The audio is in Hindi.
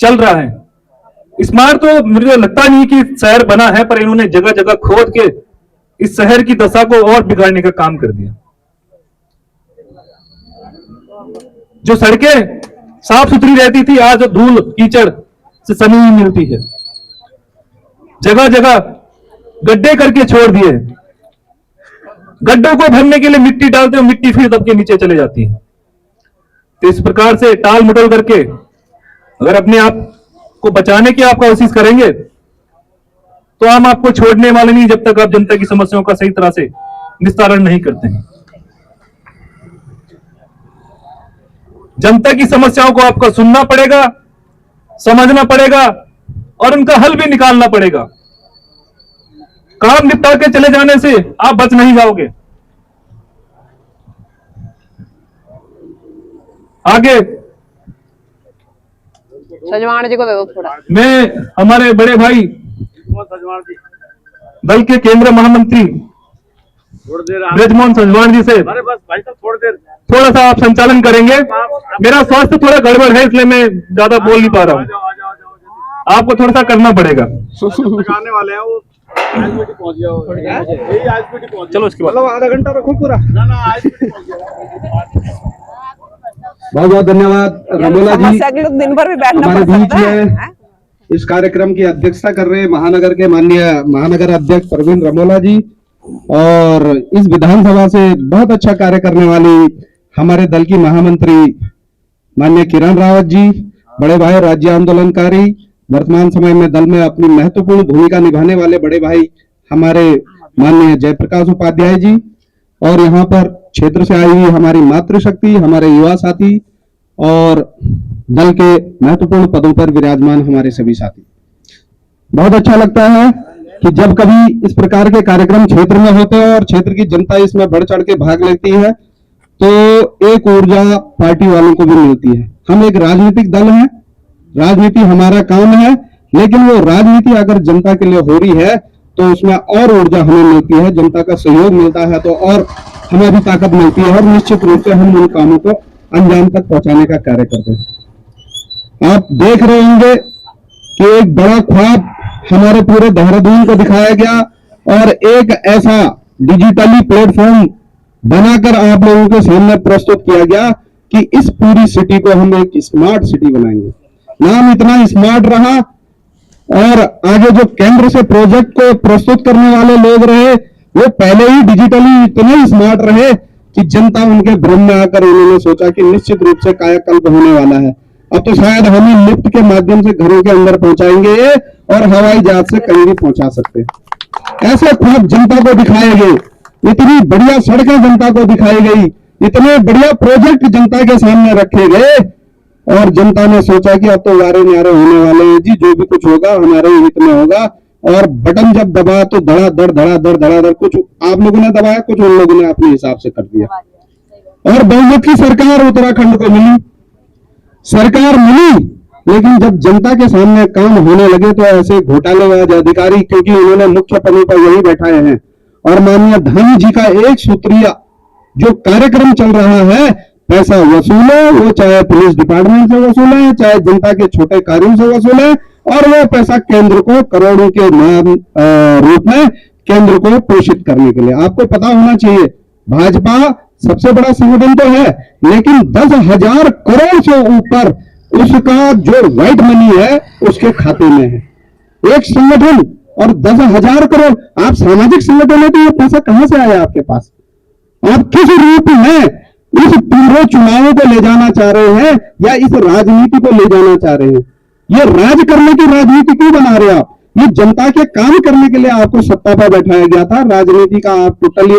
चल रहा है। स्मार्ट तो मुझे लगता नहीं कि शहर बना है, पर इन्होंने जगह जगह खोद के इस शहर की दशा को और बिगाड़ने का काम कर दिया। जो सड़कें साफ सुथरी रहती थी, आज धूल कीचड़ से सनी हुई मिलती है। जगह जगह गड्ढे करके छोड़ दिए। गड्ढों को भरने के लिए मिट्टी डालते हैं, मिट्टी फिर दब के नीचे चले जाती है। तो इस प्रकार से टाल मटोल करके अगर अपने आप को बचाने की आप कोशिश करेंगे तो हम आपको छोड़ने वाले नहीं, जब तक आप जनता की समस्याओं का सही तरह से निस्तारण नहीं करते हैं। जनता की समस्याओं को आपको सुनना पड़ेगा, समझना पड़ेगा और उनका हल भी निकालना पड़ेगा। काम निपटा के चले जाने से आप बच नहीं जाओगे। आगे सजवान जी को दे दो थोड़ा। मैं हमारे बड़े भाई दल के केंद्रीय महामंत्री ब्रजमोहन सजवान जी से थोड़ा सा आप संचालन करेंगे। मेरा स्वास्थ्य थोड़ा गड़बड़ है, इसलिए मैं ज्यादा बोल नहीं पा रहा हूँ। आपको थोड़ा सा करना पड़ेगा। वाले हैं वो चलो उसके बाद आधा घंटा रखो पूरा। बहुत बहुत धन्यवाद रमोला जी। दिन भर भी बैठना हमारे पड़ बीच सकता है। में इस कार्यक्रम की अध्यक्षता कर रहे महानगर के माननीय महानगर अध्यक्ष प्रवीण रमोला जी, और इस विधानसभा से बहुत अच्छा कार्य करने वाली हमारे दल की महामंत्री माननीय किरण रावत जी, बड़े भाई राज्य आंदोलनकारी, वर्तमान समय में दल में अपनी महत्वपूर्ण भूमिका निभाने वाले बड़े भाई हमारे माननीय जयप्रकाश उपाध्याय जी, और यहाँ पर क्षेत्र से आई हुई हमारी मातृशक्ति, हमारे युवा साथी और दल के महत्वपूर्ण पदों पर विराजमान हमारे सभी साथी। बहुत अच्छा लगता है कि जब कभी इस प्रकार के कार्यक्रम क्षेत्र में होते हैं और क्षेत्र की जनता इसमें बढ़ चढ़ के भाग लेती है तो एक ऊर्जा पार्टी वालों को भी मिलती है। हम एक राजनीतिक दल हैं, राजनीति हमारा काम है, लेकिन वो राजनीति अगर जनता के लिए हो रही है तो उसमें और ऊर्जा हमें मिलती है, जनता का सहयोग मिलता है तो और हमें भी ताकत मिलती है और निश्चित रूप से हम उन कामों को अंजाम तक पहुंचाने का कार्य करते हैं। आप देख रहे होंगे कि एक बड़ा ख्वाब हमारे पूरे देहरादून को दिखाया गया और एक ऐसा डिजिटली प्लेटफॉर्म बनाकर आप लोगों के सामने प्रस्तुत किया गया कि इस पूरी सिटी को हम एक स्मार्ट सिटी बनाएंगे। नाम इतना स्मार्ट रहा और आगे जो केंद्र से प्रोजेक्ट को प्रस्तुत करने वाले लोग रहे वो पहले ही डिजिटली इतने स्मार्ट रहे कि जनता उनके भ्रम में आकर उन्होंने सोचा कि निश्चित रूप से कायाकल्प होने वाला है। अब तो शायद हमें लिफ्ट के माध्यम से घरों के अंदर पहुंचाएंगे और हवाई जहाज से कहीं भी पहुंचा सकते हैं। ऐसे ख्वाब जनता को दिखाए गए, इतनी बढ़िया सड़कें जनता को दिखाई गई, इतने बढ़िया प्रोजेक्ट जनता के सामने रखे गए और जनता ने सोचा कि अब तो वारे न्यारे होने वाले हैं जी, जो भी कुछ होगा हमारे हित में होगा। और बटन जब दबा तो धड़ाधड़ कुछ आप लोगों ने दबाया, कुछ उन लोगों ने अपने हिसाब से कर दिया और बहुमत की सरकार उत्तराखंड को मिली। सरकार मिली, लेकिन जब जनता के सामने काम होने लगे तो ऐसे घोटालेबाज अधिकारी, क्योंकि उन्होंने मुख्य पदों पर यही बैठाए हैं, और माननीय धामी जी का एक सूत्रीय जो कार्यक्रम चल रहा है, पैसा वसूले, वो चाहे पुलिस डिपार्टमेंट से वसूले, चाहे जनता के छोटे कार्यों से वसूले, और वो पैसा केंद्र को करोड़ों के रूप में केंद्र को पोषित करने के लिए। आपको पता होना चाहिए भाजपा सबसे बड़ा संगठन तो है, लेकिन 10,000 करोड़ से ऊपर उसका जो व्हाइट मनी है उसके खाते में है एक संगठन, और 10,000 करोड़। आप सामाजिक संगठन है तो ये पैसा कहां से आया आपके पास? आप किस रूप में इस पूरे चुनावों को ले जाना चाह रहे हैं या इस राजनीति को ले जाना चाह रहे हैं? ये राज करने की राजनीति क्यों बना रहे हैं आप? ये जनता के काम करने के लिए आपको सत्ता पर बैठाया गया था। राजनीति का आप टोटली